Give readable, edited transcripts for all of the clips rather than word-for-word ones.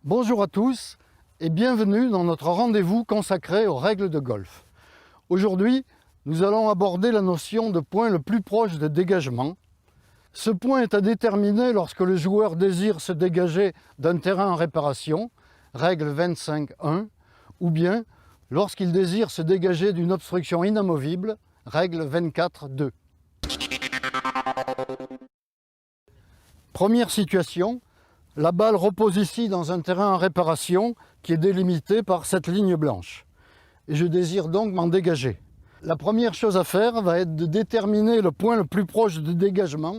Bonjour à tous et bienvenue dans notre rendez-vous consacré aux règles de golf. Aujourd'hui, nous allons aborder la notion de point le plus proche de dégagement. Ce point est à déterminer lorsque le joueur désire se dégager d'un terrain en réparation, règle 25.1, ou bien lorsqu'il désire se dégager d'une obstruction inamovible, règle 24.2. Première situation. La balle repose ici dans un terrain en réparation qui est délimité par cette ligne blanche. Et je désire donc m'en dégager. La première chose à faire va être de déterminer le point le plus proche de dégagement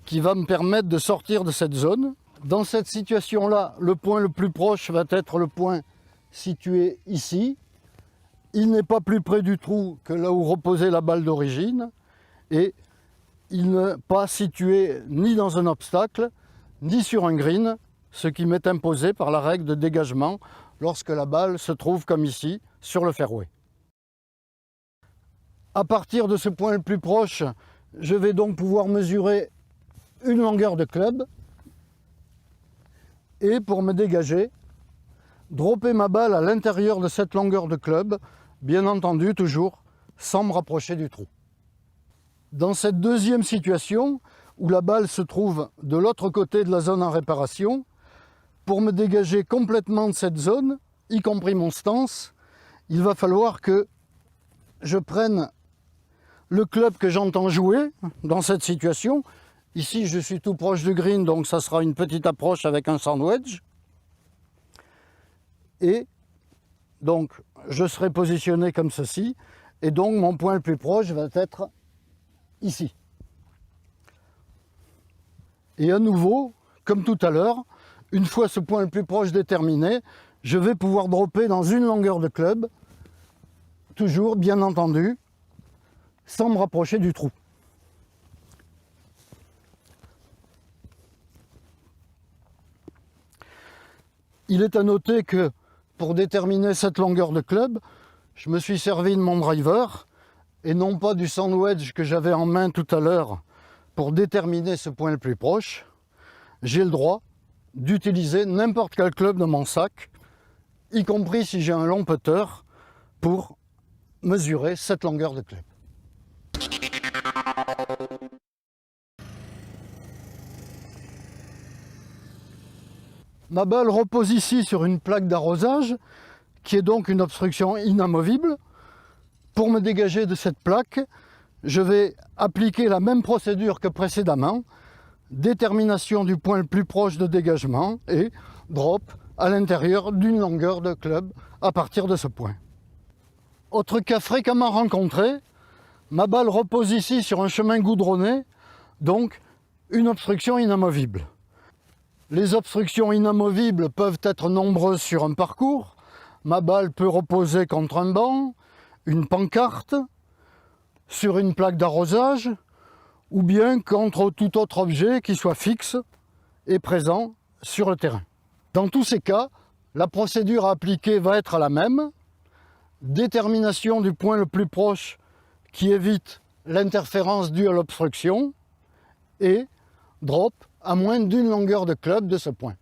qui va me permettre de sortir de cette zone. Dans cette situation-là, le point le plus proche va être le point situé ici. Il n'est pas plus près du trou que là où reposait la balle d'origine et il n'est pas situé ni dans un obstacle, ni sur un green, ce qui m'est imposé par la règle de dégagement lorsque la balle se trouve comme ici, sur le fairway. À partir de ce point le plus proche, je vais donc pouvoir mesurer une longueur de club et pour me dégager, dropper ma balle à l'intérieur de cette longueur de club, bien entendu toujours sans me rapprocher du trou. Dans cette deuxième situation, où la balle se trouve de l'autre côté de la zone en réparation, pour me dégager complètement de cette zone, y compris mon stance, il va falloir que je prenne le club que j'entends jouer dans cette situation. Ici, je suis tout proche du green, donc ça sera une petite approche avec un sand wedge. Et donc, je serai positionné comme ceci. Et donc, mon point le plus proche va être ici. Et à nouveau, comme tout à l'heure, une fois ce point le plus proche déterminé, je vais pouvoir dropper dans une longueur de club, toujours bien entendu, sans me rapprocher du trou. Il est à noter que pour déterminer cette longueur de club, je me suis servi de mon driver et non pas du sand wedge que j'avais en main tout à l'heure. Pour déterminer ce point le plus proche, j'ai le droit d'utiliser n'importe quel club de mon sac, y compris si j'ai un long putter, pour mesurer cette longueur de club. Ma balle repose ici sur une plaque d'arrosage, qui est donc une obstruction inamovible. Pour me dégager de cette plaque, je vais appliquer la même procédure que précédemment, détermination du point le plus proche de dégagement et drop à l'intérieur d'une longueur de club à partir de ce point. Autre cas fréquemment rencontré, ma balle repose ici sur un chemin goudronné, donc une obstruction inamovible. Les obstructions inamovibles peuvent être nombreuses sur un parcours. Ma balle peut reposer contre un banc, une pancarte, sur une plaque d'arrosage ou bien contre tout autre objet qui soit fixe et présent sur le terrain. Dans tous ces cas, la procédure à appliquer va être la même. Détermination du point le plus proche qui évite l'interférence due à l'obstruction et drop à moins d'une longueur de club de ce point.